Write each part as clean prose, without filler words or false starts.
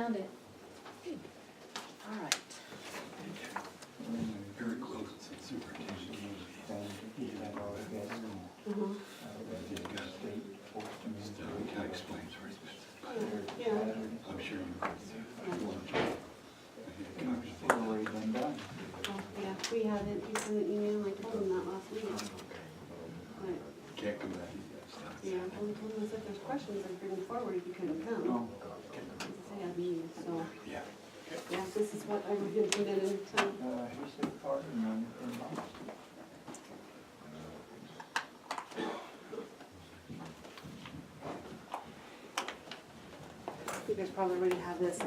found it. All right. Very close to superintendent. Kind of explains where it's Yeah. I'm sure you. Oh, yeah, we had it, he sent an email, I told him that last week. But, Can't come back. yeah, I told him if there's questions, I'd bring them forward if you couldn't come. No. As I say, I'd meet, so, Yeah. yeah, this is what I would have committed, so. Here's the card and then. You guys probably already have this,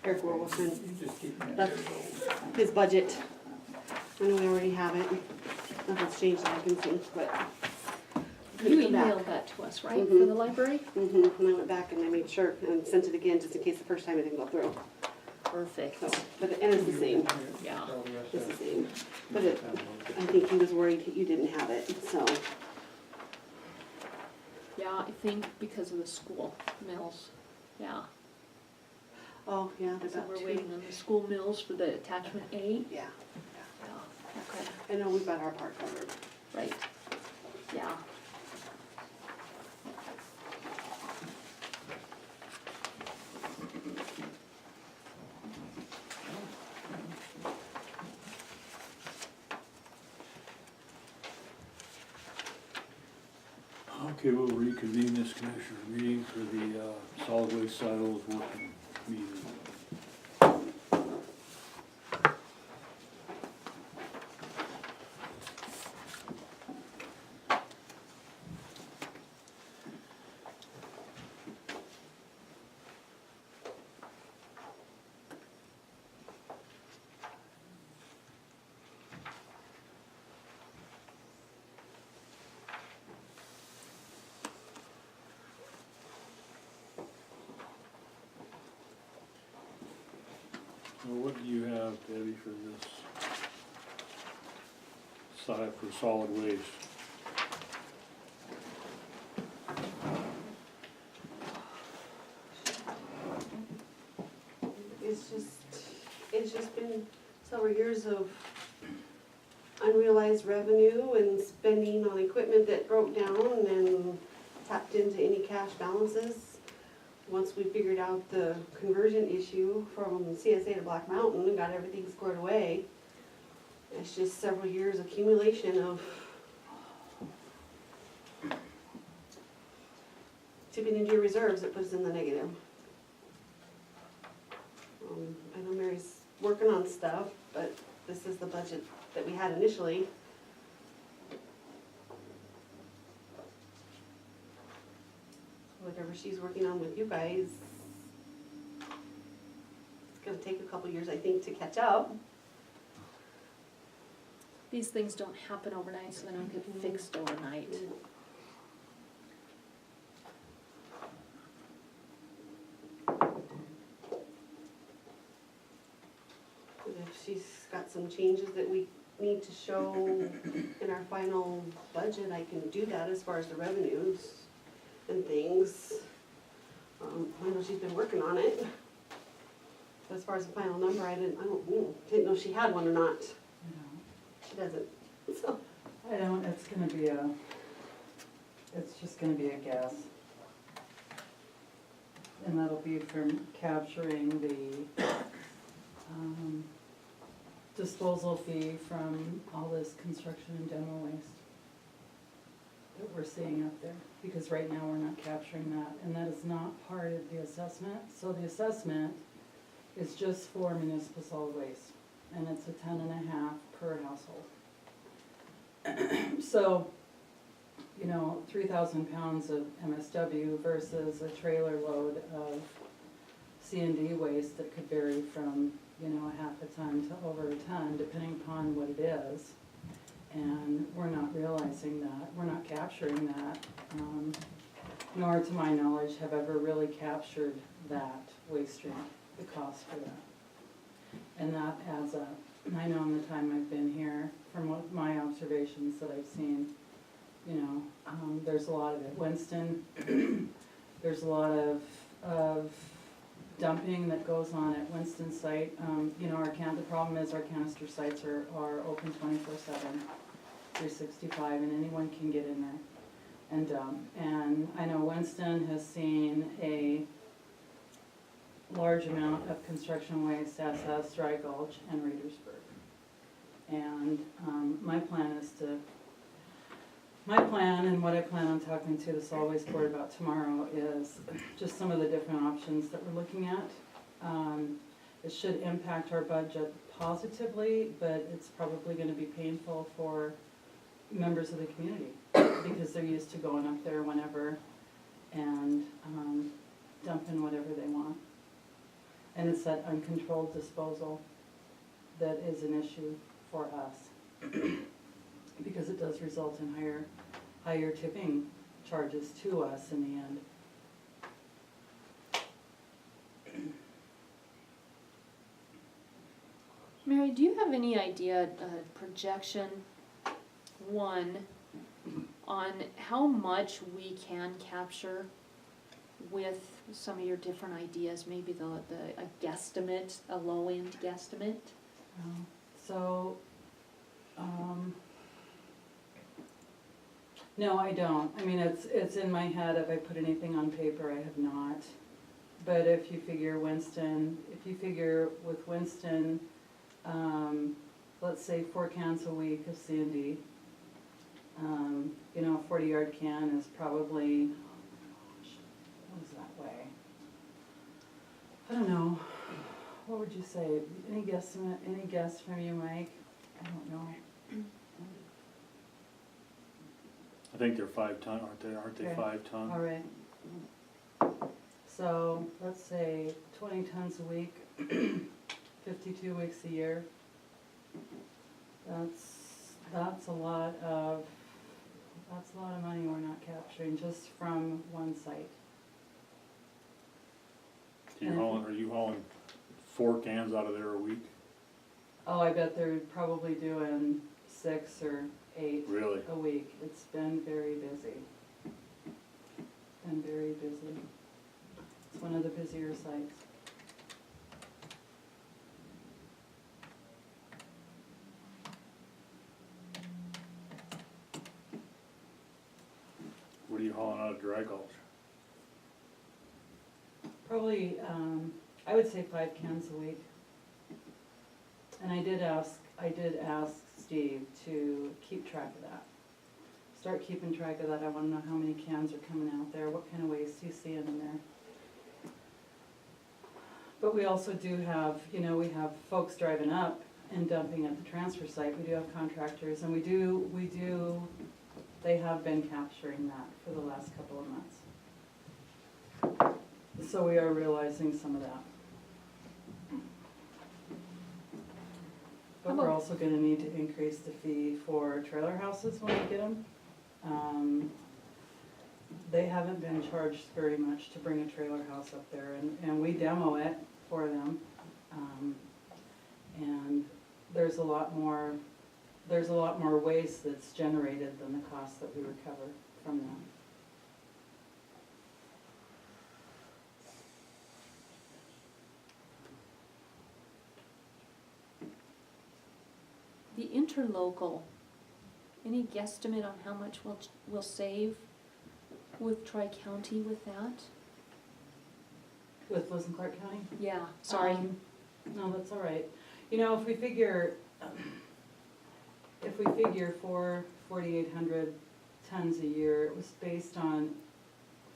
Eric Warwolfman, Just keep me. that's his budget. I know we already have it, nothing's changed that I can see, but. You Come back. emailed that to us, right, for Mhm. the library? And I went back and I made sure and sent it again, just in case the first time it didn't go through. Perfect. So, but, and it's the same, Yeah. it's the same. But it, I think he was worried that you didn't have it, so. Yeah, I think because of the school mills. Yeah. Oh, yeah, there's So about we're two. waiting on the school mills for the attachment A? Yeah, Yeah. Okay, I know we've got our part covered. right. Yeah. Okay, we'll reconvene this commissioner meeting for the solid waste silos working meeting. So what do you have, Debbie, for this side for solid waste? It's just been several years of unrealized revenue and spending on equipment that broke down and tapped into any cash balances. Once we figured out the conversion issue from CSA to Black Mountain and got everything squared away, it's just several years accumulation of tipping into your reserves that puts us in the negative. I know Mary's working on stuff, but this is the budget that we had initially. Whatever she's working on with you guys, it's gonna take a couple years, I think, to catch up. These things don't happen overnight, so they don't get fixed overnight. And if she's got some changes that we need to show in our final budget, I can do that as far as the revenues and things. I know she's been working on it. But as far as the final number, didn't know if she had one or not. She doesn't, so. I don't, it's just gonna be a guess. And that'll be from capturing the, disposal fee from all this construction and general waste that we're seeing up there, because right now we're not capturing that, and that is not part of the assessment. So the assessment is just for municipal solid waste, and it's a 10.5 per household. So, 3,000 pounds of MSW versus a trailer load of C&D waste that could vary from, a half a ton to over a ton, depending upon what it is. And we're not realizing that, we're not capturing that, nor to my knowledge have ever really captured that waste stream, the cost for that. And that adds up. And I know in the time I've been here, from what my observations that I've seen, there's a lot of it. Winston, there's a lot of dumping that goes on at Winston site. You know, the problem is our canister sites are open 24/7, 365, and anyone can get in there and dump. And I know Winston has seen a large amount of construction waste, as has Dry Gulch and Reedersburg. And my plan and what I plan on talking to the solid waste board about tomorrow is just some of the different options that we're looking at. It should impact our budget positively, but it's probably gonna be painful for members of the community because they're used to going up there whenever and dumping whatever they want. And it's that uncontrolled disposal that is an issue for us. Because it does result in higher tipping charges to us in the end. Mary, do you have any idea, projection, one, on how much we can capture with some of your different ideas, maybe a guesstimate, a low-end guesstimate? So, no, I don't. I mean, it's in my head. If I put anything on paper, I have not. But if you figure with Winston, let's say 4 cans a week of C&D, you know, a 40-yard can is probably, what does that weigh? I don't know. What would you say? Any guesstimate? Any guess from you, Mike? I don't know. I think they're 5 ton, aren't they Okay. 5 ton? All right. So let's say 20 tons a week, 52 weeks a year. That's a lot of money we're not capturing just from one site. Are you hauling 4 cans out of there a week? Oh, I bet they're probably doing 6 or 8 Really? a week. It's been very busy. Been very busy. It's one of the busier sites. What are you hauling out of Dry Gulch? Probably, I would say 5 cans a week. And I did ask Steve to keep track of that. Start keeping track of that. I wanna know how many cans are coming out there, what kind of waste he's seeing in there. But we also do have, you know, we have folks driving up and dumping at the transfer site. We do have contractors, and they have been capturing that for the last couple of months. So we are realizing some of that. But we're also gonna need to increase the fee for trailer houses when we get them. They haven't been charged very much to bring a trailer house up there, and we demo it for them. And there's a lot more waste that's generated than the cost that we recover from them. The interlocal, any guesstimate on how much we'll save with Tri-County with that? With Lewis and Clark County? Yeah, sorry. No, that's all right. You know, if we figure for 4,800 tons a year, it was based on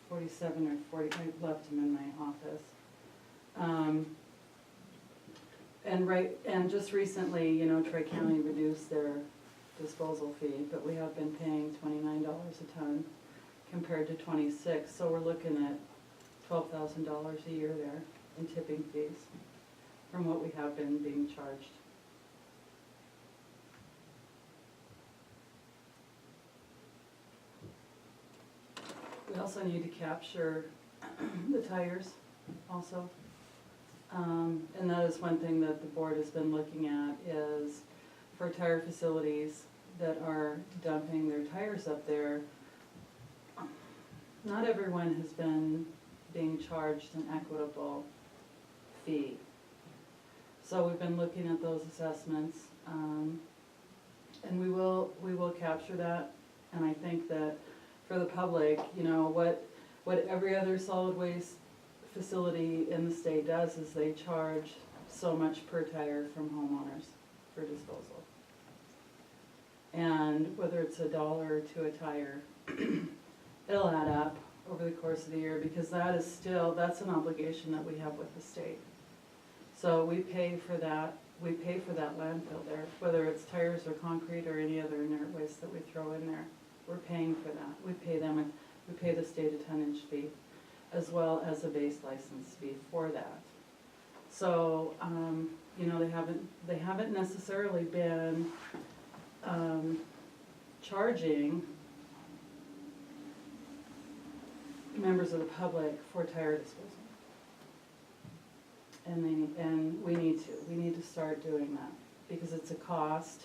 47 or 40, I left them in my office. And just recently, you know, Tri-County reduced their disposal fee, but we have been paying $29 a ton compared to 26, so we're looking at $12,000 a year there in tipping fees from what we have been being charged. We also need to capture the tires also. And that is one thing that the board has been looking at, is for tire facilities that are dumping their tires up there, not everyone has been being charged an equitable fee. So we've been looking at those assessments, and we will capture that. And I think that for the public, you know, what every other solid waste facility in the state does is they charge so much per tire from homeowners for disposal. And whether it's $1 or $2 a tire, it'll add up over the course of the year, because that's an obligation that we have with the state. So we pay for that landfill there, whether it's tires or concrete or any other inert waste that we throw in there. We're paying for that. We pay the state a tonnage fee, as well as a base license fee for that. So, you know, they haven't necessarily been, charging members of the public for tire disposal. And we need to start doing that, because it's a cost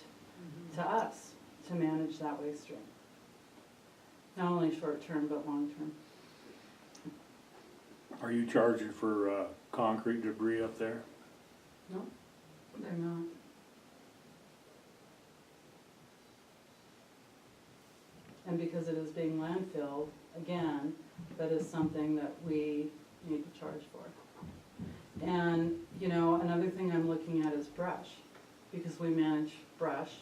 to us to manage that waste stream. Not only short term, but long term. Are you charging for concrete debris up there? No, they're not. And because it is being landfilled, again, that is something that we need to charge for. And, you know, another thing I'm looking at is brush, because we manage brush.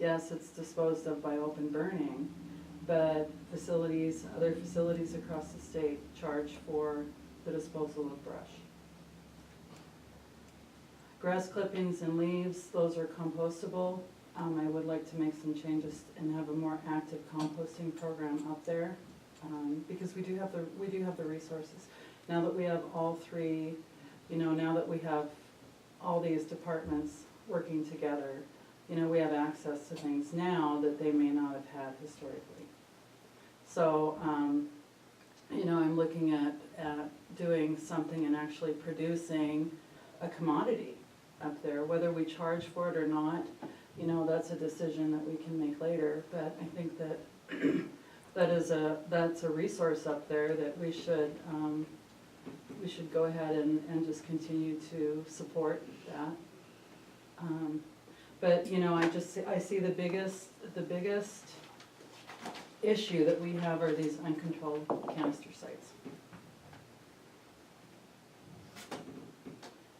Yes, it's disposed of by open burning, but other facilities across the state charge for the disposal of brush. Grass clippings and leaves, those are compostable. I would like to make some changes and have a more active composting program up there, because we do have the resources. Now that we have all three, you know, now that we have all these departments working together, you know, we have access to things now that they may not have had historically. So, you know, I'm looking at doing something and actually producing a commodity up there, whether we charge for it or not. You know, that's a decision that we can make later, but I think that that's a resource up there that we should go ahead and just continue to support that. But, you know, I see the biggest issue that we have are these uncontrolled canister sites.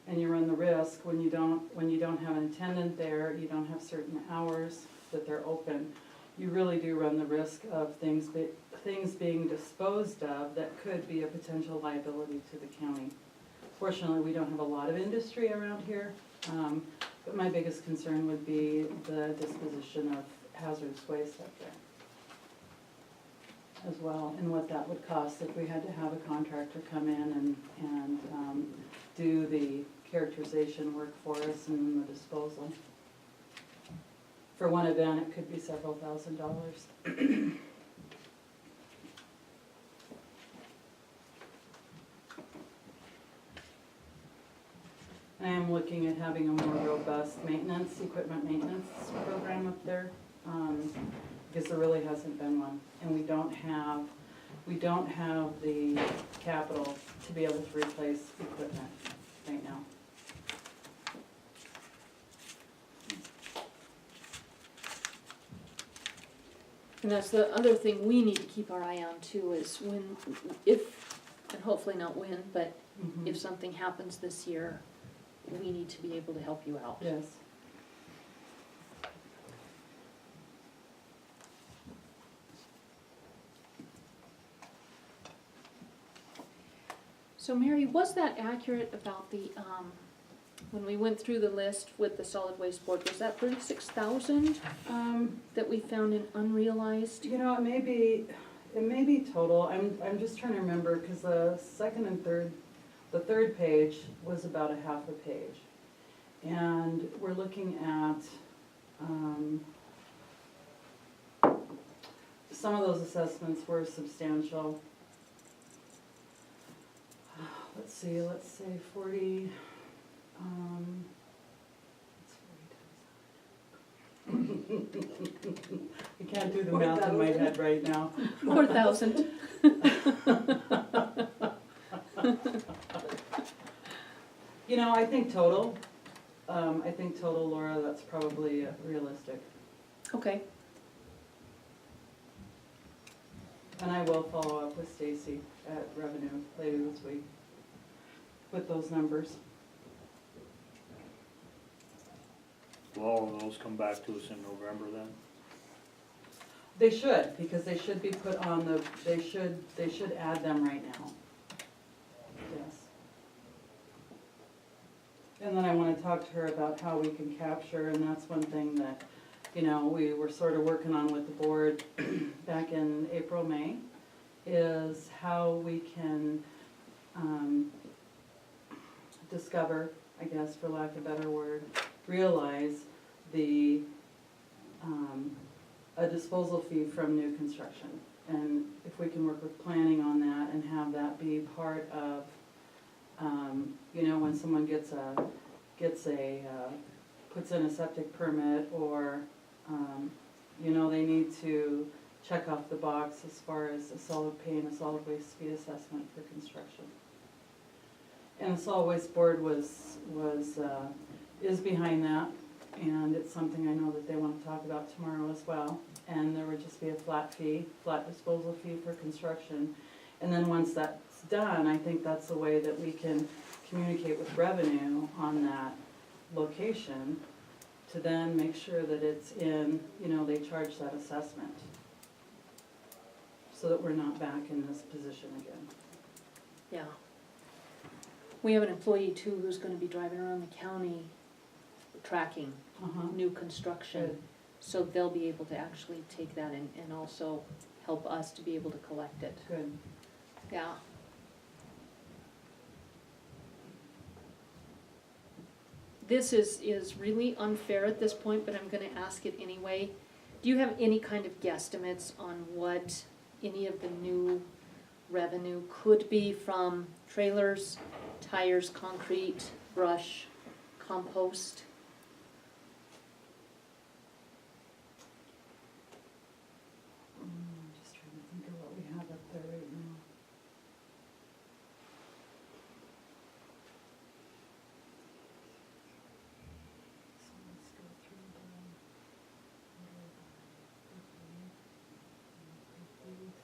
And you run the risk when you don't have an attendant there, you don't have certain hours that they're open, you really do run the risk of things being disposed of that could be a potential liability to the county. Fortunately, we don't have a lot of industry around here, but my biggest concern would be the disposition of hazardous waste up there as well, and what that would cost if we had to have a contractor come in and do the characterization work for us and the disposal. For one event, it could be several $1,000s. I am looking at having a more robust equipment maintenance program up there, because there really hasn't been one, and we don't have the capital to be able to replace equipment right now. And that's the other thing we need to keep our eye on too, is if, and hopefully not when, but if something happens this year, we need to be able to help you out. Yes. So Mary, was that accurate about the, when we went through the list with the solid waste board, was that 36,000 that we found in unrealized? You know, it may be total. I'm just trying to remember, because the second and the third page was about a half a page. And we're looking at, some of those assessments were substantial. Let's say 40, I can't do the math in my head right now. You know, I think total, Laura, that's probably realistic. Okay, And I will follow up with Stacy at Revenue later this week with those numbers. Will all of those come back to us in November then? They should, because they should be put on the, they should add them right now. Yes. And then I wanna talk to her about how we can capture, and that's one thing that, you know, we were sort of working on with the board back in April, May, is how we can, discover, I guess, for lack of a better word, realize the, a disposal fee from new construction. And if we can work with planning on that and have that be part of, you know, when someone gets a, puts in a septic permit, or, you know, they need to check off the box as far as paying a solid waste fee assessment for construction. And the solid waste board is behind that, and it's something I know that they wanna talk about tomorrow as well. And there would just be a flat disposal fee for construction. And then once that's done, I think that's the way that we can communicate with revenue on that location, to then make sure that it's in, you know, they charge that assessment, so that we're not back in this position again. yeah. We have an employee too who's gonna be driving around the county tracking new construction. Good. So they'll be able to actually take that and also help us to be able to collect it. Good. Yeah. This is really unfair at this point, but I'm gonna ask it anyway. Do you have any kind of guesstimates on what any of the new revenue could be from trailers, tires, concrete, brush, compost? I'm just trying to think of what we have up there right now. So let's go through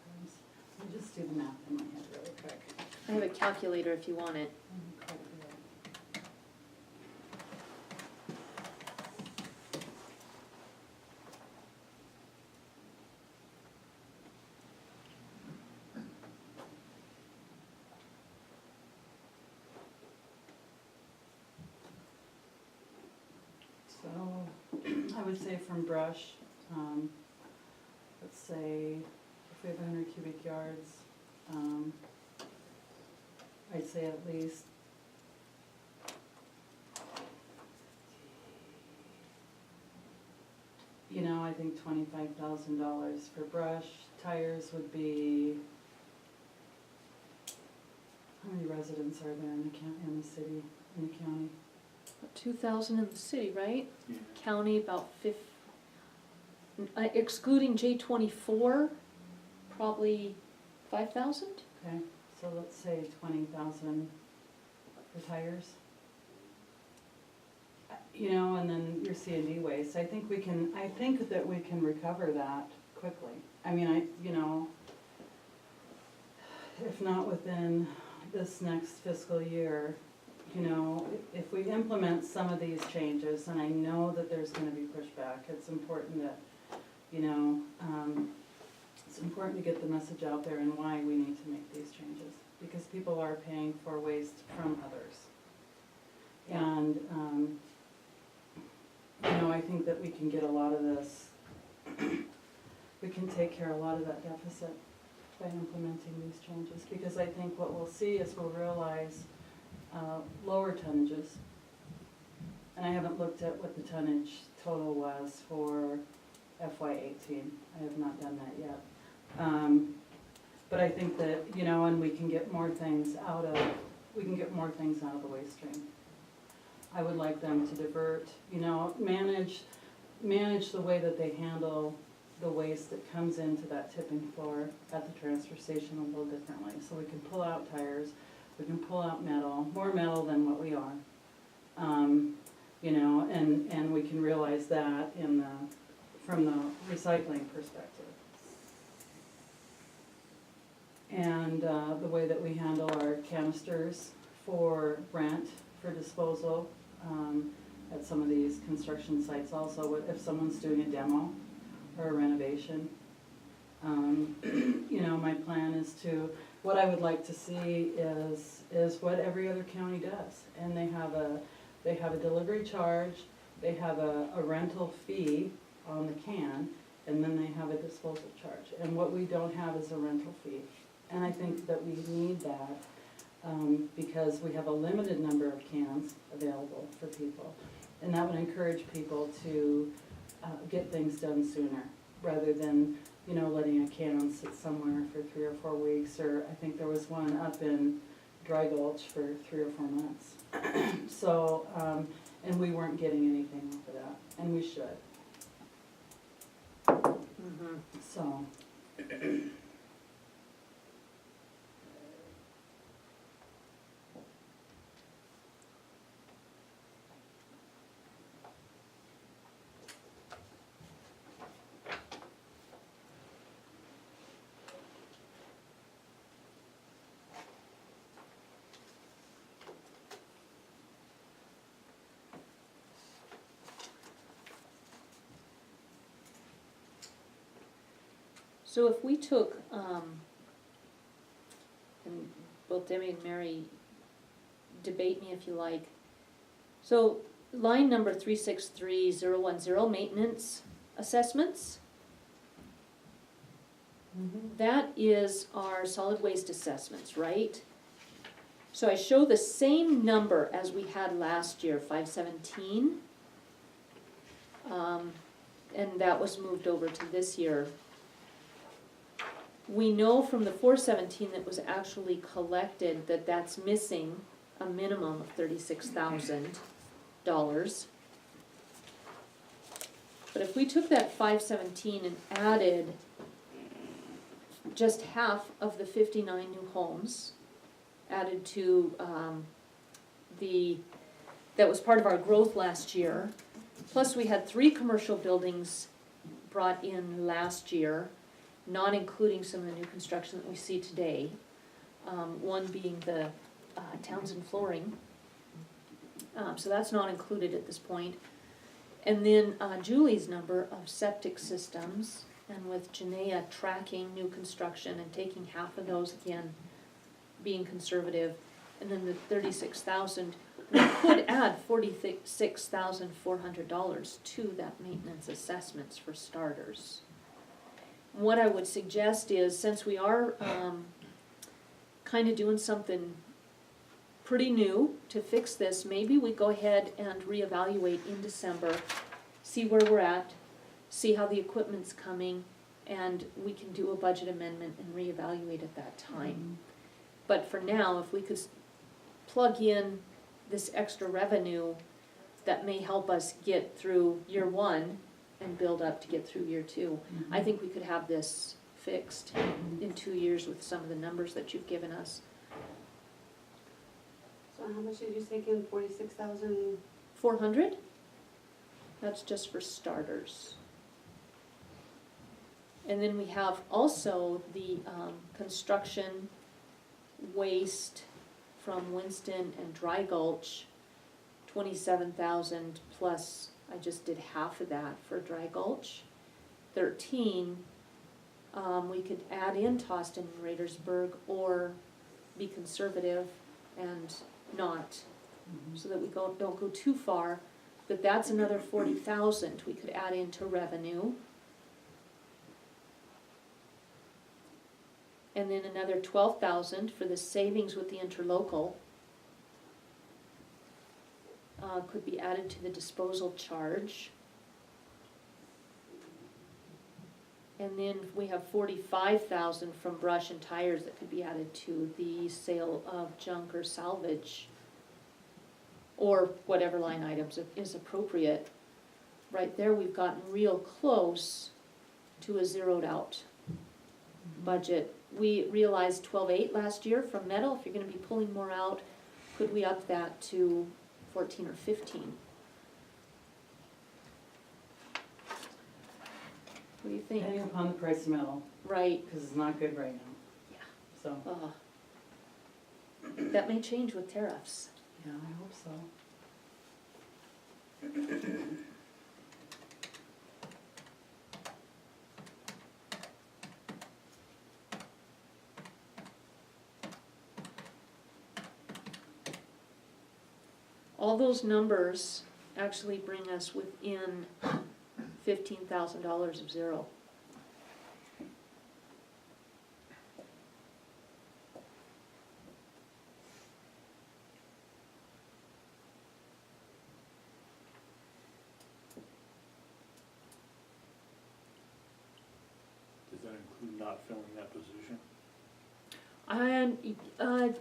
times. Let me just do the math in my head really quick. I have a calculator if you want it. Quite a bit. So, I would say from brush, let's say if we have 100 cubic yards, I'd say at least you know, I think $25,000 for brush. Tires would be, how many residents are there in the city, in the county? 2,000 in the city, right? Yeah. County about excluding J24, probably 5,000? Okay, so let's say 20,000 for tires. You know, and then your C&D waste, I think that we can recover that quickly. I mean, you know, if not within this next fiscal year, you know, if we implement some of these changes, and I know that there's gonna be pushback, it's important that, you know, it's important to get the message out there and why we need to make these changes, because people are paying for waste from others. And, you know, I think that we can get a lot of this, we can take care of a lot of that deficit by implementing these changes, because I think what we'll see is we'll realize lower tonnages. And I haven't looked at what the tonnage total was for FY18. I have not done that yet. But I think that, you know, and we can get more things out of the waste stream. I would like them to divert, you know, manage the way that they handle the waste that comes into that tipping floor at the transfer station a little differently. So we can pull out tires, we can pull out metal, more metal than what we are. You know, and we can realize that from the recycling perspective. And the way that we handle our canisters for rent, for disposal, at some of these construction sites also, if someone's doing a demo or a renovation. You know, my plan is what I would like to see is what every other county does. And they have a delivery charge, they have a rental fee on the can, and then they have a disposal charge. And what we don't have is a rental fee. And I think that we need that, because we have a limited number of cans available for people. And that would encourage people to get things done sooner, rather than, you know, letting a can sit somewhere for 3 or 4 weeks, or I think there was one up in Dry Gulch for 3 or 4 months. So, and we weren't getting anything off of that, and we should, so. So if we took, and both Debbie and Mary, debate me if you like. So line number 363010, maintenance assessments, that is our solid waste assessments, right? So I show the same number as we had last year, 517. And that was moved over to this year. We know from the 417 that was actually collected that that's missing a minimum of $36,000. But if we took that 517 and added just half of the 59 new homes, added to that was part of our growth last year, plus we had 3 commercial buildings brought in last year, not including some of the new construction that we see today. One being the Townsend Flooring. So that's not included at this point. And then Julie's number of septic systems, and with Janaea tracking new construction and taking half of those again, being conservative, and then the 36,000, we could add $46,400 to that maintenance assessments for starters. What I would suggest is, since we are kind of doing something pretty new to fix this, maybe we go ahead and reevaluate in December, see where we're at, see how the equipment's coming, and we can do a budget amendment and reevaluate at that time. But for now, if we could plug in this extra revenue, that may help us get through year 1 and build up to get through year 2. I think we could have this fixed in 2 years with some of the numbers that you've given us. So how much did you take in, 46,000? 400? That's just for starters. And then we have also the construction waste from Winston and Dry Gulch, 27,000 plus, I just did half of that for Dry Gulch. 13, we could add in Toston and Radersburg, or be conservative and not, so that we don't go too far. But that's another 40,000 we could add into revenue. And then another 12,000 for the savings with the interlocal. Could be added to the disposal charge. And then we have 45,000 from brush and tires that could be added to the sale of junk or salvage, or whatever line items is appropriate. Right there, we've gotten real close to a zeroed out budget. We realized 12.8 last year from metal. If you're going to be pulling more out, could we up that to 14 or 15. What do you think? Depending upon the price of metal, Right, because it's not good right now. Yeah. So, that may change with tariffs. yeah, I hope so. All those numbers actually bring us within $15,000 of zero. Does that include not filling that position?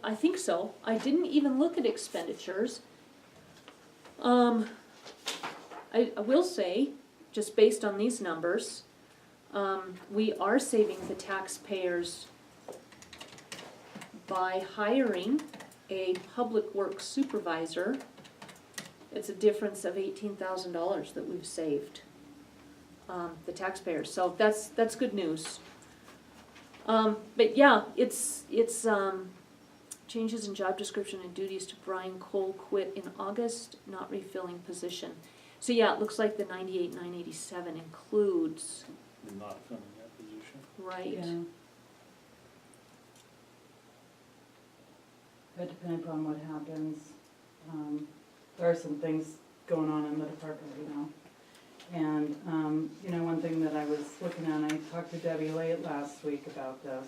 I think so. I didn't even look at expenditures. I will say, just based on these numbers, we are saving the taxpayers by hiring a public works supervisor. It's a difference of $18,000 that we've saved, the taxpayers, so that's good news. But yeah, it's changes in job description and duties to Brian Cole, quit in August, not refilling position. So yeah, it looks like the 98,987 includes, The not filling that position? right? Yeah. But depending upon what happens, there are some things going on in the department right now. And, one thing that I was looking at, and I talked to Debbie late last week about this,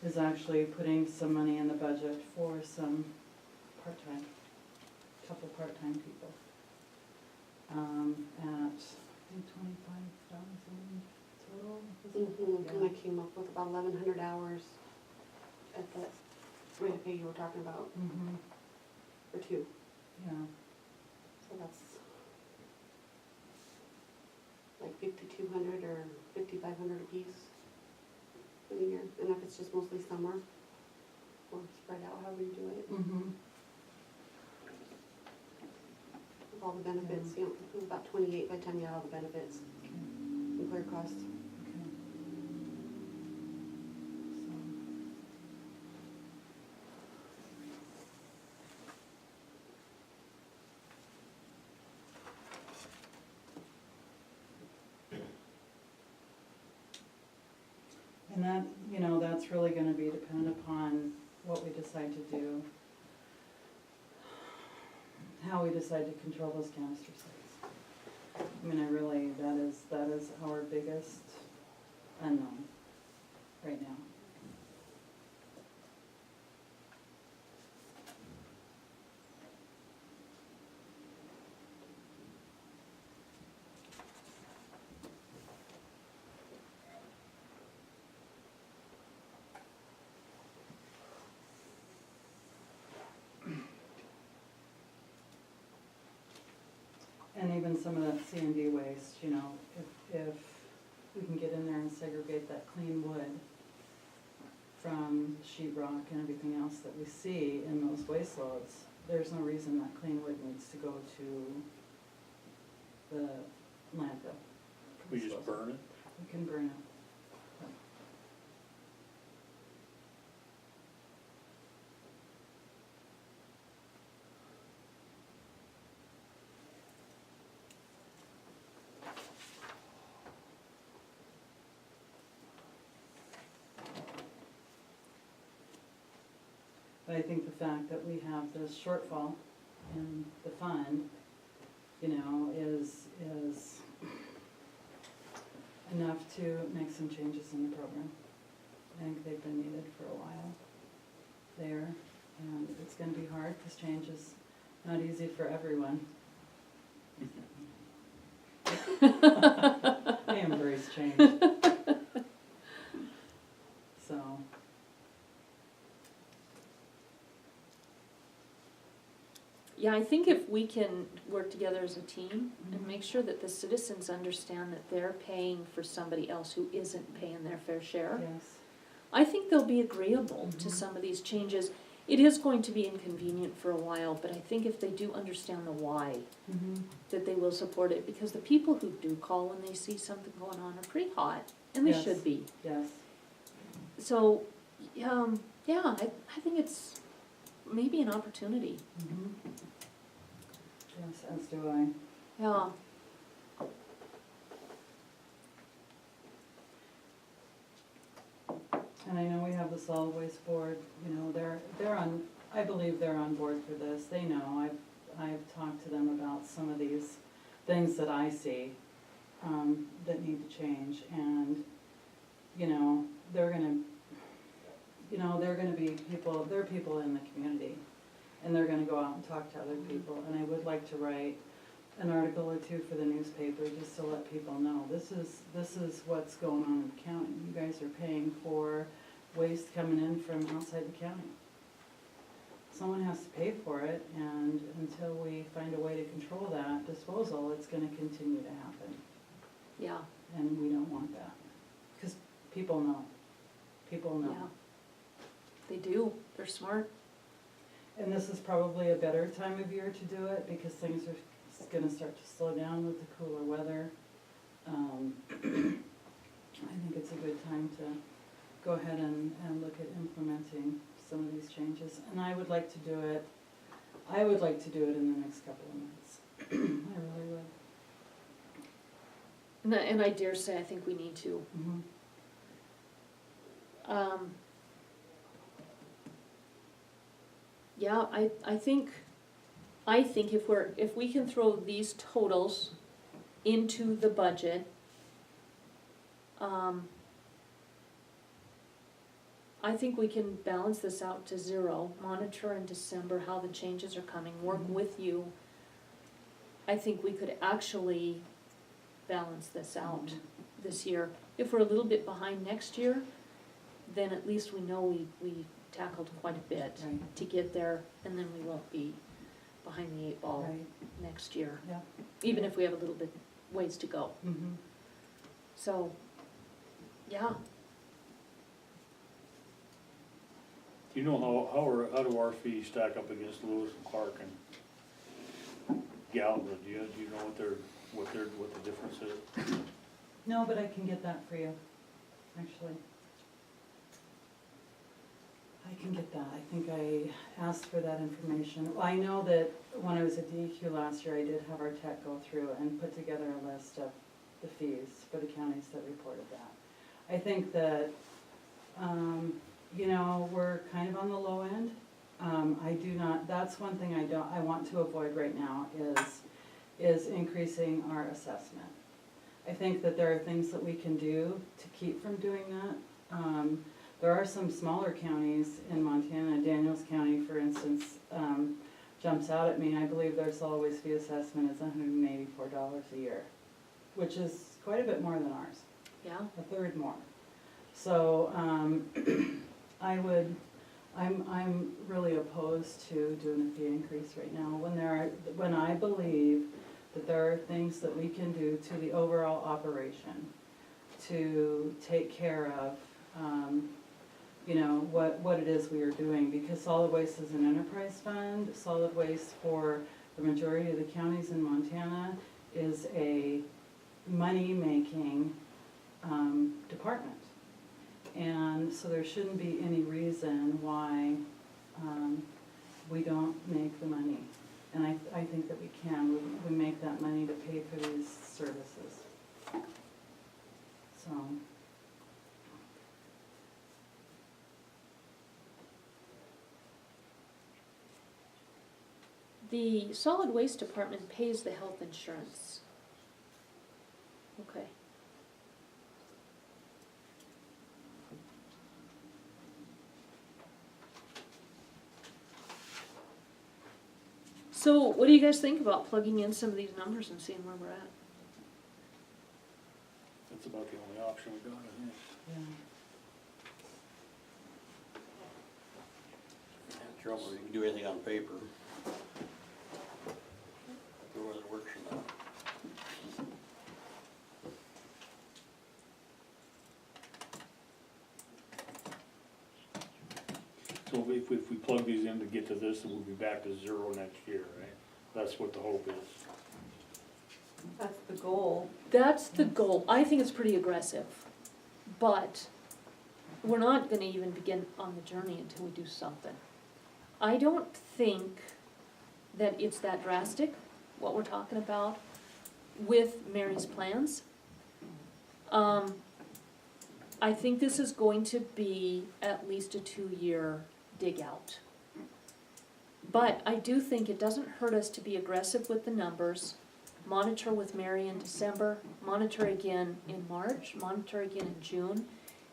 is actually putting some money in the budget for some couple part-time people. At, I think 25,000 total, is it? And I came up with about 1,100 hours at that rate of pay you were talking about, Mhm, or two, yeah. so that's like 5,200 or 5,500 apiece for the year, and if it's just mostly summer, or spread out however you do it, Mhm. with all the benefits, it was about 28 by the time you had all the benefits, employer costs. Okay. And that, that's really gonna be dependent upon what we decide to do, how we decide to control those canister sites. I mean, that is our biggest unknown right now. And even some of that C and D waste, if we can get in there and segregate that clean wood from sheet rock and everything else that we see in those waste loads, there's no reason that clean wood needs to go to the landfill. We just burn it? We can burn it. But I think the fact that we have this shortfall in the fund, is enough to make some changes in the program. I think they've been needed for a while there, and it's gonna be hard, because change is not easy for everyone. I embrace change. So. Yeah, I think if we can work together as a team and make sure that the citizens understand that they're paying for somebody else who isn't paying their fair share, Yes. I think they'll be agreeable to Mhm. some of these changes. it is going to be inconvenient for a while, but I think if they do understand the why, Mhm. that they will support it, because the people who do call when they see something going on are pretty hot, and they Yes. should be. Yes, So, yeah, I think it's maybe an opportunity, mhm. Yes, as do I. yeah. And I know we have the solid waste board, you know, they're on, I believe they're on board for this, they know, I've talked to them about some of these things that I see, that need to change, and, you know, they're gonna be people, they're people in the community, and they're gonna go out and talk to other people, and I would like to write an article or two for the newspaper, just to let people know, this is what's going on in the county. You guys are paying for waste coming in from outside the county. Someone has to pay for it, and until we find a way to control that disposal, it's gonna continue to happen, Yeah, and we don't want that. Cause people know, yeah. They do, they're smart. And this is probably a better time of year to do it, because things are gonna start to slow down with the cooler weather. I think it's a good time to go ahead and look at implementing some of these changes. And I would like to do it in the next couple of months. I really would. And I dare say, I think we need to. Mhm. Yeah, I think if we can throw these totals into the budget, I think we can balance this out to zero, monitor in December how the changes are coming, work Mhm. with you. I think we could actually balance this out this year. If we're a little bit behind next year, then at least we know we tackled quite a bit Right. to get there, and then we won't be behind the eight ball Right, next year, yeah. even if we have a little bit ways to go. Mhm. So, yeah, Do you know how do our fees stack up against Lewis and Clark and Galvin? Do you know what the difference is? No, but I can get that for you, actually. I can get that. I think I asked for that information. Well, I know that when I was at DEQ last year, I did have our tech go through and put together a list of the fees for the counties that reported that. I think that, you know, we're kind of on the low end. That's one thing I want to avoid right now is increasing our assessment. I think that there are things that we can do to keep from doing that. There are some smaller counties in Montana, Daniels County, for instance, jumps out at me. I believe their solid waste fee assessment is $184 a year, which is quite a bit more than ours, yeah, a third more. So, I'm really opposed to doing a fee increase right now, when I believe that there are things that we can do to the overall operation to take care of, you know, what it is we are doing, because solid waste is an enterprise fund. Solid waste for the majority of the counties in Montana is a money-making, department. And so there shouldn't be any reason why, we don't make the money. And I think that we can, we make that money to pay for these services. So. the solid waste department pays the health insurance. Okay. So what do you guys think about plugging in some of these numbers and seeing where we're at? That's about the only option we got, I think. Yeah. Trouble, you can do anything on paper. Whether it works or not. So if we plug these in to get to this, then we'll be back to zero next year, right? That's what the hope is. That's the goal. That's the goal. I think it's pretty aggressive, but we're not gonna even begin on the journey until we do something. I don't think that it's that drastic, what we're talking about with Mary's plans. I think this is going to be at least a 2-year dig out. But I do think it doesn't hurt us to be aggressive with the numbers, monitor with Mary in December, monitor again in March, monitor again in June,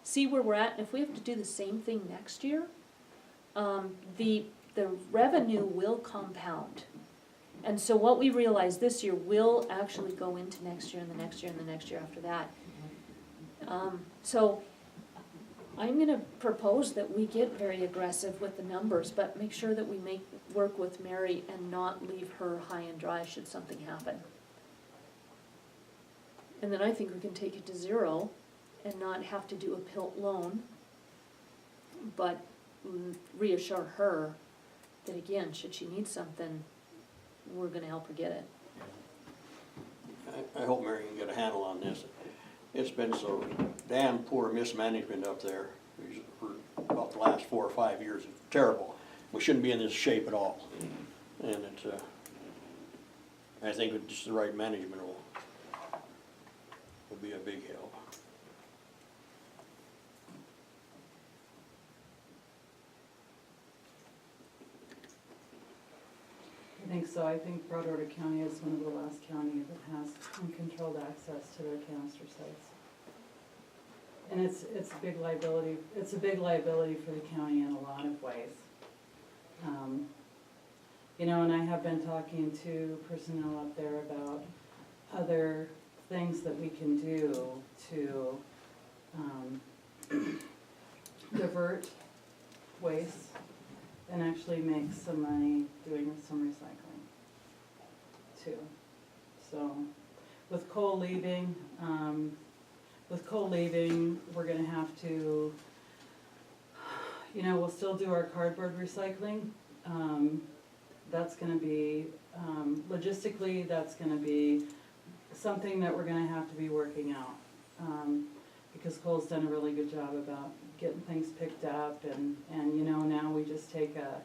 see where we're at, and if we have to do the same thing next year, the revenue will compound. And so what we realize this year will actually go into next year and the next year and the next year after that. So I'm gonna propose that we get very aggressive with the numbers, but make sure that we work with Mary and not leave her high and dry should something happen. And then I think we can take it to zero and not have to do a PILT loan, but reassure her that again, should she need something, we're gonna help her get it. I hope Mary can get a handle on this. It's been so damn poor mismanagement up there for about the last 4 or 5 years. It's terrible. We shouldn't be in this shape at all. And it's, I think with just the right management will be a big help. I think so. I think Broadwater County is one of the last counties that has uncontrolled access to their canister sites. And it's a big liability, it's a big liability for the county in a lot of ways. You know, and I have been talking to personnel up there about other things that we can do to divert waste and actually make some money doing some recycling too. So with Cole leaving, we're gonna have to, you know, we'll still do our cardboard recycling. That's gonna be, logistically, that's gonna be something that we're gonna have to be working out. Because Cole's done a really good job about getting things picked up and you know, now we just take a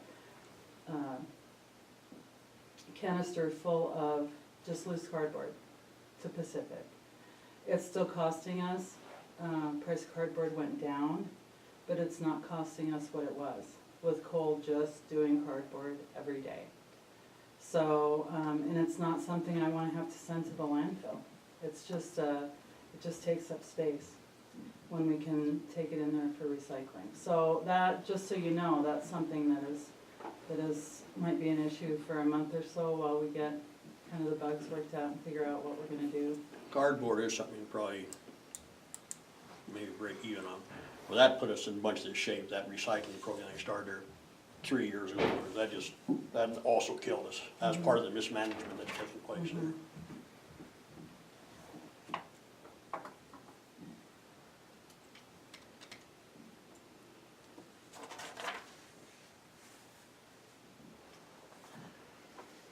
canister full of just loose cardboard to Pacific. It's still costing us, price of cardboard went down, but it's not costing us what it was with Cole just doing cardboard every day. So, and it's not something I wanna have to send to the landfill. It's just, it just takes up space when we can take it in there for recycling. So that, just so you know, that's something that is, might be an issue for a month or so while we get kind of the bugs worked out and figure out what we're gonna do. Cardboard is something you probably maybe break even on. Well, that put us in a bunch of this shape, that recycling program I started there 3 years ago. That also killed us. That's part of the mismanagement that's taking place there.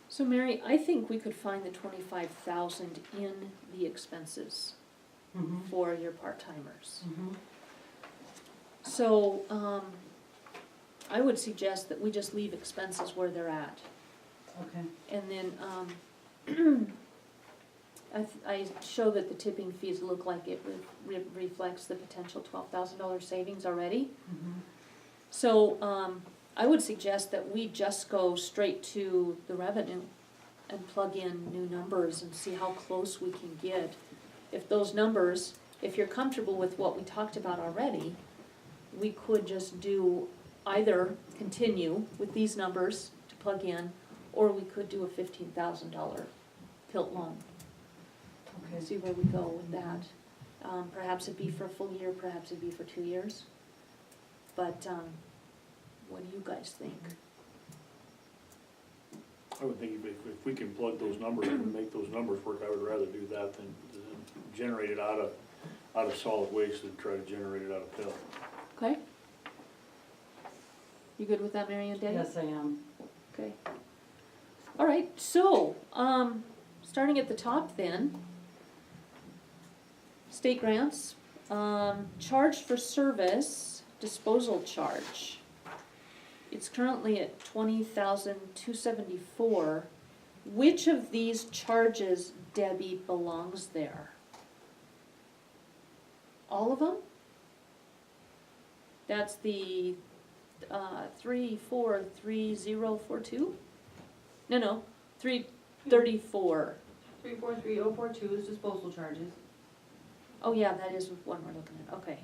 So Mary, I think we could find the 25,000 in the expenses for your part-timers. So, I would suggest that we just leave expenses where they're at. Okay. And then, I show that the tipping fees look like it reflects the potential $12,000 savings already. So, I would suggest that we just go straight to the revenue and plug in new numbers and see how close we can get. If those numbers, if you're comfortable with what we talked about already, we could just do either continue with these numbers to plug in, or we could do a $15,000 PILT loan. Okay. See where we go with that. Perhaps it'd be for a full year, perhaps it'd be for 2 years. But, what do you guys think? I would think if we can plug those numbers in and make those numbers work, I would rather do that than generate it out of solid waste and try to generate it out of PIL. Okay? You good with that, Mary Ann Day? Yes, I am. Okay. All right, so, starting at the top then. State grants, charge for service, disposal charge. It's currently at $20,274. Which of these charges, Debbie, belongs there? All of them? That's the 343042? No, 334. 343042 is disposal charges. Oh yeah, that is one we're looking at, okay.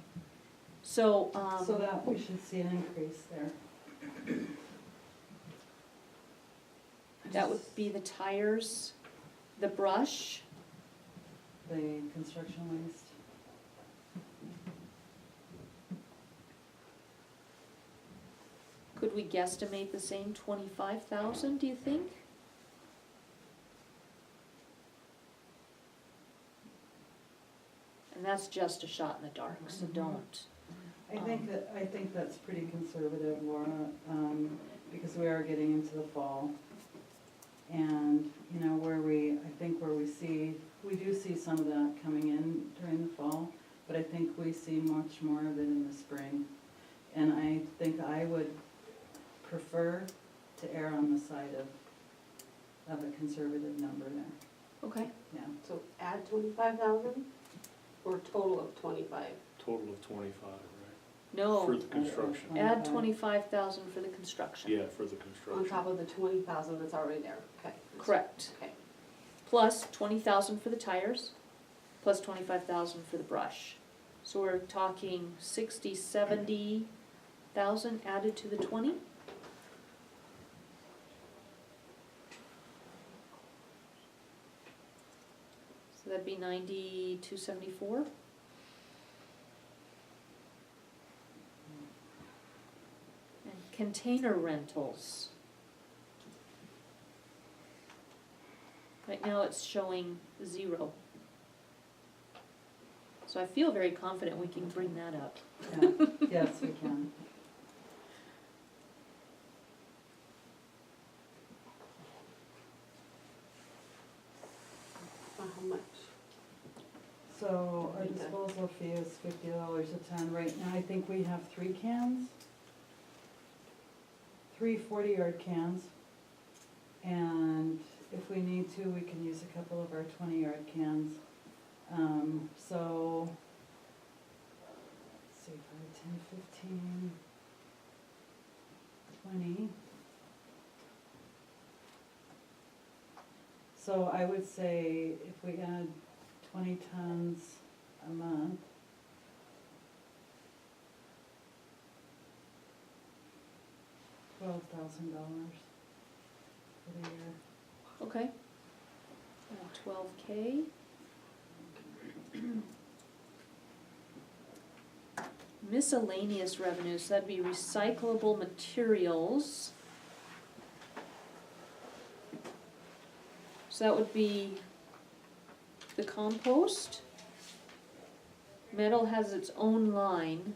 So, So that, we should see an increase there. that would be the tires, the brush, The construction waste. could we guesstimate the same 25,000, do you think? And that's just a shot in the dark, so Mhm. don't. I think that's pretty conservative, Laura, because we are getting into the fall. And, you know, where we do see some of that coming in during the fall, but I think we see much more of it in the spring. And I think I would prefer to err on the side of a conservative number there, Okay, yeah. So add 25,000 or total of 25? Total of 25, right? no, For the construction, add 25,000 for the construction. yeah, for the On construction. top of the 20,000 that's already there, okay. Correct. Okay. Plus 20,000 for the tires, plus 25,000 for the brush. So we're talking 60, 70,000 added to the 20? So that'd be 9274. And container rentals. Right now it's showing 0. So I feel very confident we can bring that up. Yeah, yes, we can. How much? So our Okay. disposal fee is $50 a ton. Right now, I think we have 3 cans. 3 40-yard cans. And if we need to, we can use a couple of our 20-yard cans. So, let's see, 5, 10, 15, 20. So I would say if we add 20 tons a month, $12,000 for the year. Okay. 12K. Miscellaneous revenues, that'd be recyclable materials. So that would be the compost. Metal has its own line.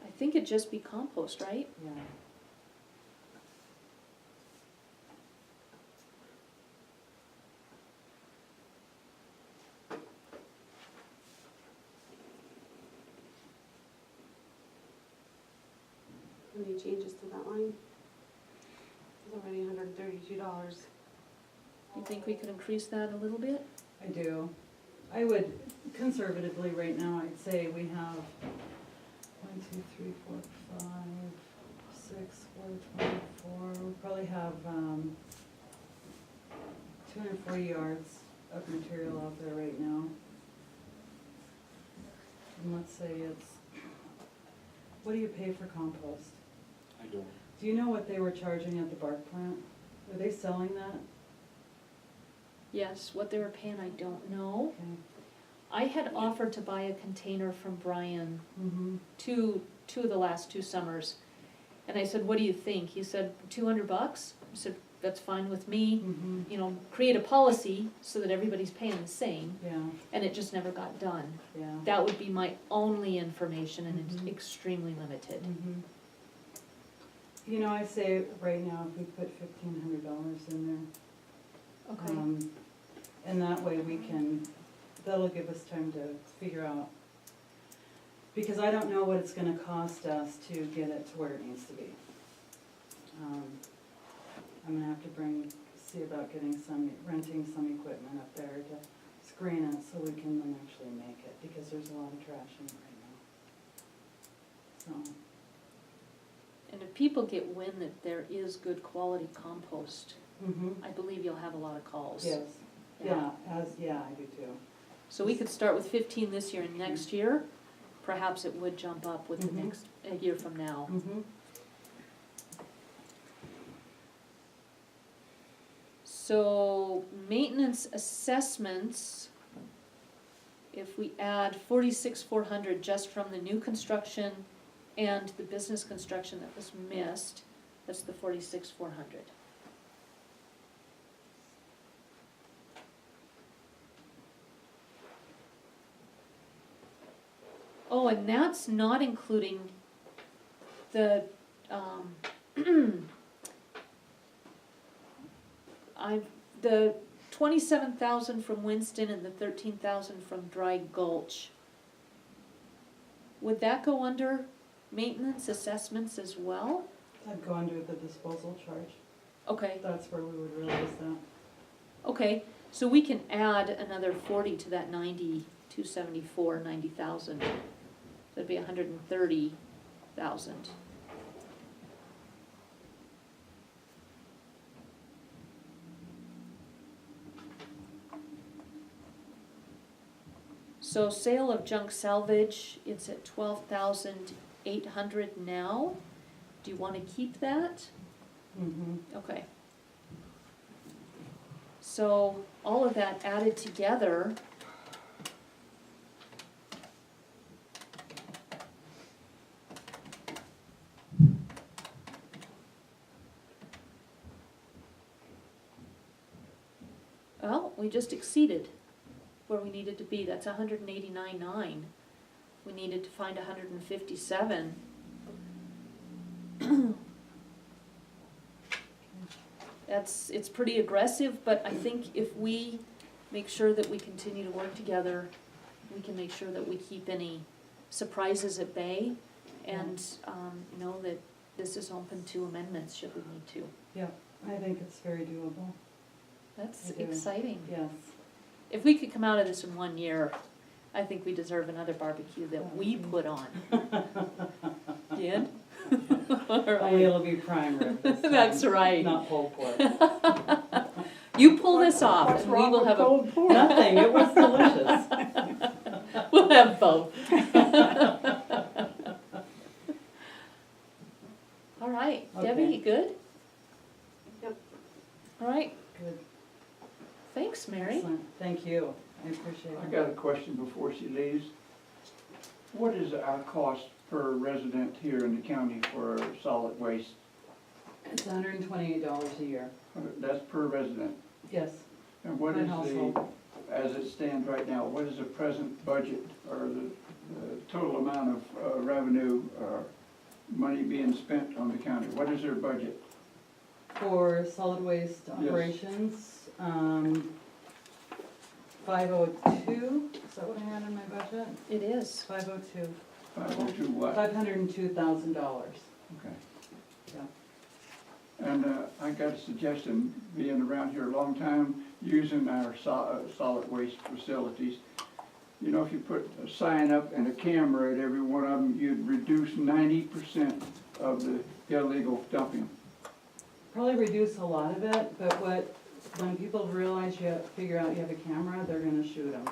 I think it'd just be compost, right? Yeah. Any changes to that line? It's already $132. You think we could increase that a little bit? I do. I would, conservatively, right now, I'd say we have 1, 2, 3, 4, 5, 6, 4, 24. We probably have 240 yards of material out there right now. And let's say it's, what do you pay for compost? I don't, Do you know what they were charging at the bark plant? Were they selling that? Yes, what they were paying, I don't know. Okay. I had offered to buy a container from Brian Mm-hmm. two of the last 2 summers. And I said, what do you think? He said, $200? I said, that's fine with me. Mhm. You know, create a policy so that everybody's paying the same, Yeah, and it just never got done. yeah. That would be my only information, and it's Mhm. extremely limited. Mhm. You know, I say right now, if we put $1,500 in there, Okay, and that way we can, that'll give us time to figure out, because I don't know what it's gonna cost us to get it to where it needs to be. I'm gonna have to see about renting some equipment up there to screen it so we can then actually make it, because there's a lot of trash in it right now. So, and if people get wind that there is good quality compost, mhm, I believe you'll have a lot of calls. yes, yeah, I do too. So we could start with 15 this year, and next year, perhaps it would jump up with the Mhm. next, a year from now. Mhm. So maintenance assessments, if we add 46,400 just from the new construction and the business construction that was missed, that's the 46,400. Oh, and that's not including the, the 27,000 from Winston and the 13,000 from Dry Gulch. Would that go under maintenance assessments as well? I'd go under the disposal charge, Okay, that's where we would realize that. okay, so we can add another 40 to that 90, 274, 90,000. That'd be 130,000. So sale of junk salvage, it's at 12,800 now. Do you wanna keep that? Mm-hmm. Okay. So all of that added together. Well, we just exceeded where we needed to be. That's 189.9. We needed to find 157. It's pretty aggressive, but I think if we make sure that we continue to work together, we can make sure that we keep any surprises at bay, and, know that this is open to amendments should we need to. Yeah, I think it's very doable, That's I do. exciting. yes. If we could come out of this in 1 year, I think we deserve another barbecue that we put on. Did? Only it'll be prime rib this time. That's right. Not pulled pork. You pull this off, What's and we wrong will with have cold pork? Nothing, it was delicious. we'll have both. All right, Debbie, Okay. you good? Yep. All right, Good, thanks, Mary. excellent, thank you, I appreciate I it. got a question before she leaves. What is our cost per resident here in the county for solid waste? It's $128 a year, That's per resident. yes, And what per is household. as it stands right now, what is the present budget or the total amount of revenue or money being spent on the county? What is their budget? For solid waste Yes. operations, 502, is that what I had in my budget? It is. 502, 502 what? $502,000. Okay. Yeah. And I got a suggestion, being around here a long time, using our solid waste facilities. You know, if you put a sign up and a camera at every one of them, you'd reduce 90% of the illegal dumping. Probably reduce a lot of it, but when people realize figure out you have a camera, they're gonna shoot them.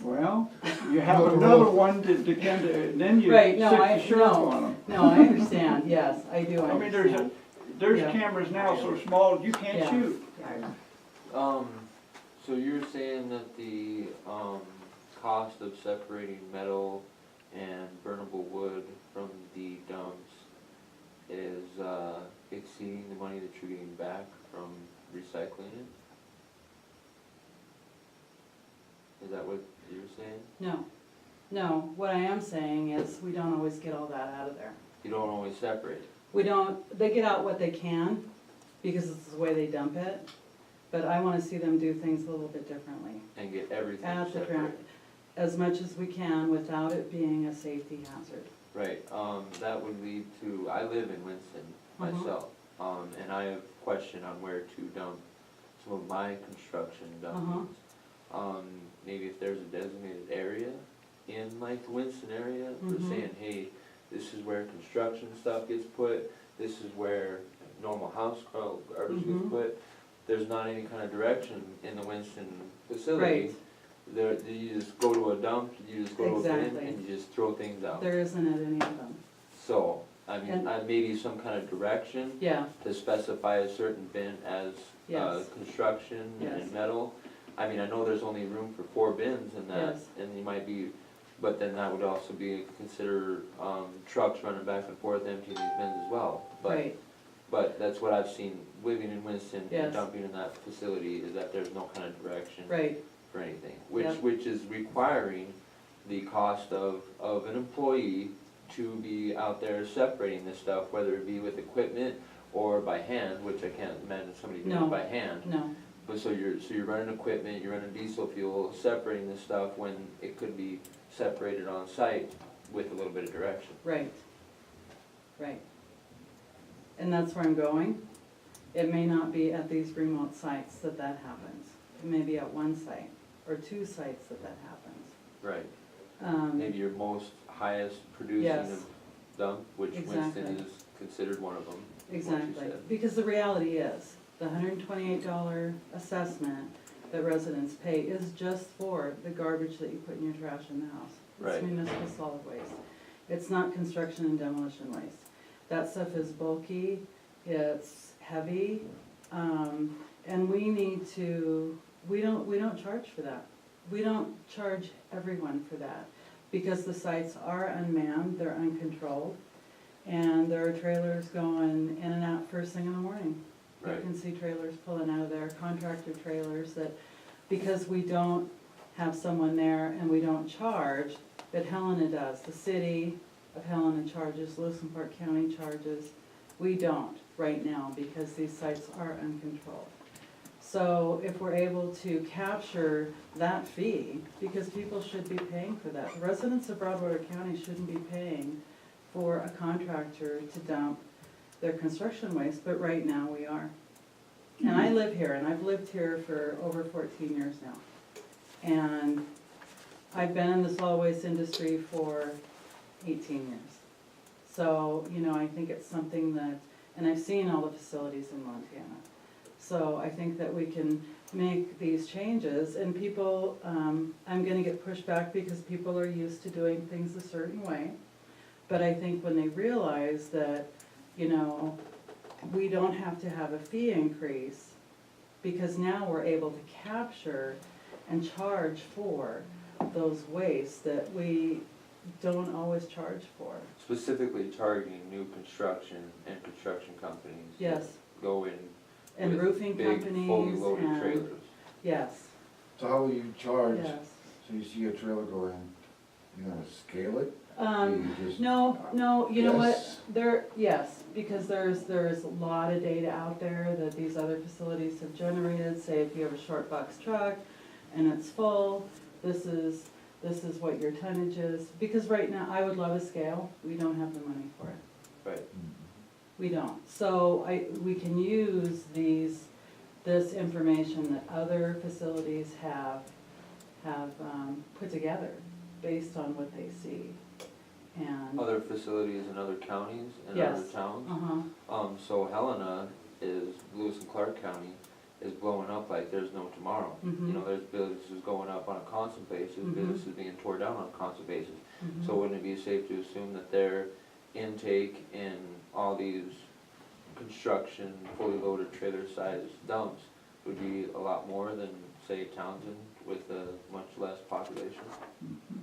Well, you have another one to kind of, then you Right, sit no, the sheriff on them. No, I understand, yes, I do I mean, there's Yeah. cameras now so small, you can't Yeah. shoot. So you're saying that the, cost of separating metal and burnable wood from the dumps is, seeing the money that you're getting back from recycling it? Is that what you're saying? No, what I am saying is we don't always get all that out of there. You don't always separate it. We don't, they get out what they can, because it's the way they dump it, but I wanna see them do things a little bit differently. And get everything At the ground, separate. as much as we can without it being a safety hazard. Right, that would lead to, I live in Winston Mhm. myself, and I have a question on where to dump some of my construction dumpings. Maybe if there's a designated area in like the Winston area, for Mhm. saying, hey, this is where construction stuff gets put, this is where normal house garbage gets Mhm. put. There's not any kind of direction in the Winston facility. Right. There, you just go to a dump, you just go to a bin, Exactly. and you just throw things out. There isn't at any of them. So, I mean, And- maybe some kind of direction Yeah, to specify a certain bin as, Yes. construction Yes. and metal. I mean, I know there's only room for 4 bins in that, Yes. and you might be, but then that would also be, consider, trucks running back and forth emptying these bins as well. right, But that's what I've seen living in Winston Yes. and dumping in that facility, is that there's no kind of direction right, for anything, Yep. which is requiring the cost of an employee to be out there separating this stuff, whether it be with equipment or by hand, which I can't imagine somebody doing No. it by hand. no, But so you're running equipment, you're running diesel fuel, separating this stuff when it could be separated on site with a little bit of direction. right, right. And that's where I'm going. It may not be at these remote sites that that happens. It may be at one site or 2 sites that that happens. Right. Um, Maybe your most highest producing Yes. of dump, which Winston Exactly. is considered one of them. what you Exactly, said. because the reality is, the $128 assessment that residents pay is just for the garbage that you put in your trash in the house. Right. It's municipal solid waste. It's not construction and demolition waste. That stuff is bulky, it's heavy, and we need to, we don't charge for that. We don't charge everyone for that, because the sites are unmanned, they're uncontrolled, and there are trailers going in and out first thing in the morning. You Right. can see trailers pulling out of there, contractor trailers that, because we don't have someone there and we don't charge, but Helena does. The city of Helena charges, Lewis and Clark County charges. We don't right now because these sites are uncontrolled. So if we're able to capture that fee, because people should be paying for that. The residents of Broadwater County shouldn't be paying for a contractor to dump their construction waste, but right now we are. And I live here, and I've lived here for over 14 years now. And I've been in the solid waste industry for 18 years. So, you know, I think it's something that, and I've seen all the facilities in Montana. So I think that we can make these changes, and people, I'm gonna get pushback because people are used to doing things a certain way. But I think when they realize that, you know, we don't have to have a fee increase, because now we're able to capture and charge for those wastes that we don't always charge for. Specifically targeting new construction and construction companies. that Yes, Go in and with roofing big, companies fully loaded and, trailers. yes, So how will you charge, yes. so you see a trailer go in, you gonna scale it? You just- No, you know what, Yes. yes, because there's a lot of data out there that these other facilities have generated. Say if you have a short box truck and it's full, this is what your tonnage is. Because right now, I would love a scale, we don't have the money for it. Right. We don't. So we can use this information that other facilities have put together based on what they see. And, Other facilities in other counties and other Yes. towns. uh-huh, So Helena is, Lewis and Clark County is blowing up like there's no tomorrow. Mhm. You know, there's businesses going up on a constant basis, Mhm. businesses being torn down on a constant basis. mhm. So wouldn't it be safe to assume that their intake in all these construction, fully loaded trailer sized dumps would be a lot more than, say, Townsend with a much less population?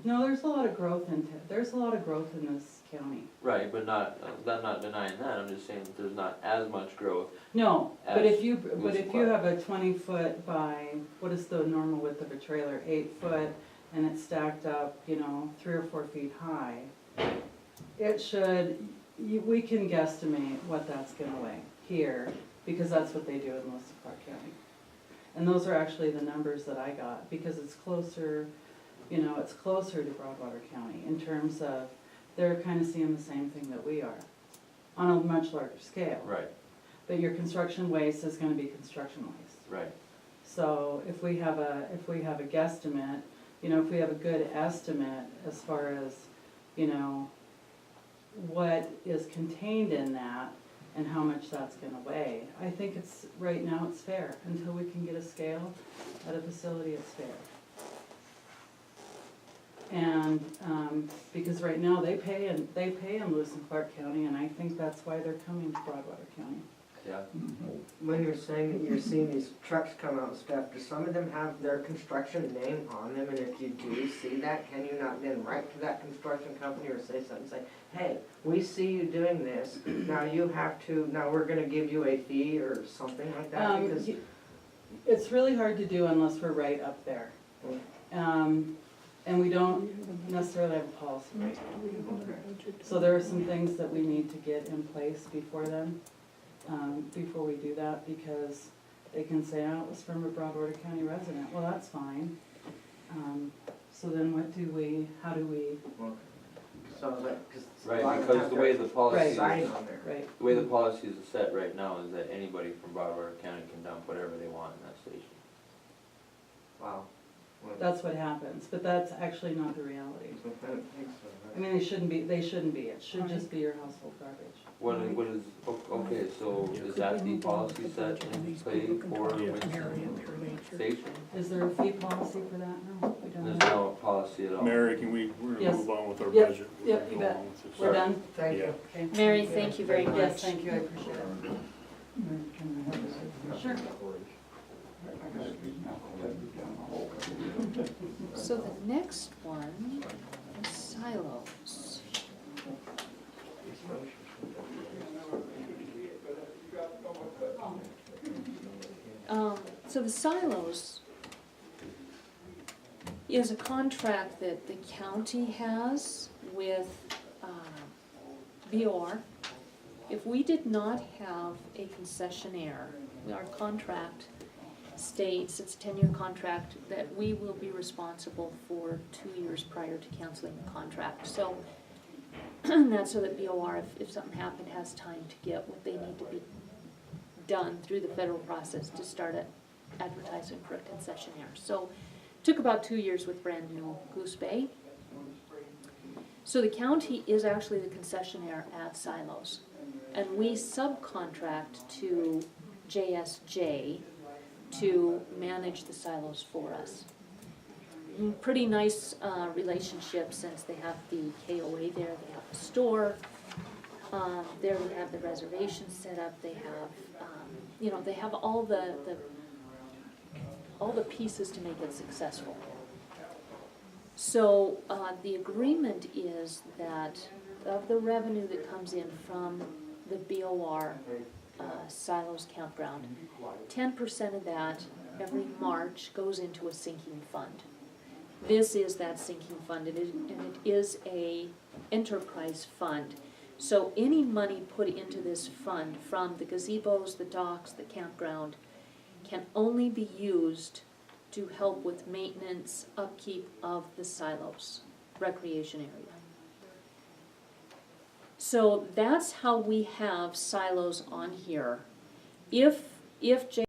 No, there's a lot of growth there's a lot of growth in this county. Right, but not, I'm not denying that, I'm just saying that there's not as much growth. No, but As if you Moose Park. have a 20-foot by, what is the normal width of a trailer, 8 foot, and it's stacked up, 3 or 4 feet high, it should, we can guesstimate what that's gonna weigh here, because that's what they do in Lewis and Clark County. And those are actually the numbers that I got, because it's closer, it's closer to Broadwater County in terms of, they're kind of seeing the same thing that we are, on a much larger scale. Right, But your construction waste is gonna be construction waste. right, So if we have a guesstimate, if we have a good estimate as far as, what is contained in that and how much that's gonna weigh, I think right now it's fair. Until we can get a scale at a facility, it's fair. And, because right now they pay in Lewis and Clark County, and I think that's why they're coming to Broadwater County. yeah. When you're saying that you're seeing these trucks come out and stuff, do some of them have their construction name on them? And if you do see that, can you not then write to that construction company or say something, say, hey, we see you doing this, now we're gonna give you a fee or something like that? Because It's really hard to do unless we're right up there. And we don't necessarily have a policy right now. So there are some things that we need to get in place before then, before we do that, because they can say, oh, it was from a Broadwater County resident. Well, that's fine. So then how do we, So that, cause a lot Right, of because times the way there's the policy is, sign on there. right? the way the policy is set right now is that anybody from Broadwater County can dump whatever they want in that station. Wow. Well, That's what happens, but that's actually not the reality. I don't think so, I mean, they shouldn't be, it should just be your household garbage. What is, okay, so is that the policy set in play for Winston Station? Is there a fee policy for that? No, we don't. There's no policy at all. Mary, we're gonna Yes. move on with our Yep, budget. We're yep, gonna you go bet. along with this. We're done? Thank you. Okay. Mary, thank you very much. Yes, thank you, I appreciate it. Can I have a Sure. I got these now, I'll let you down the hole. So the next one is silos. So the silos is a contract that the county has with BOR. If we did not have a concessionaire, our contract states, it's a 10-year contract, that we will be responsible for 2 years prior to canceling the contract. So that's so that BOR, if something happened, has time to get what they need to be done through the federal process to start advertising for a concessionaire. So took about 2 years with brand new Goose Bay. So the county is actually the concessionaire at Silos, and we subcontract to JSJ to manage the silos for us. Pretty nice relationship, since they have the KOA there, they have the store, there we have the reservations set up, they have, they have all the pieces to make it successful. So the agreement is that of the revenue that comes in from the BOR Silos Campground, 10% of that every March goes into a sinking fund. This is that sinking fund, and it is a enterprise fund. So any money put into this fund from the gazebos, the docks, the campground, can only be used to help with maintenance, upkeep of the silos, recreation area. So that's how we have silos on here. If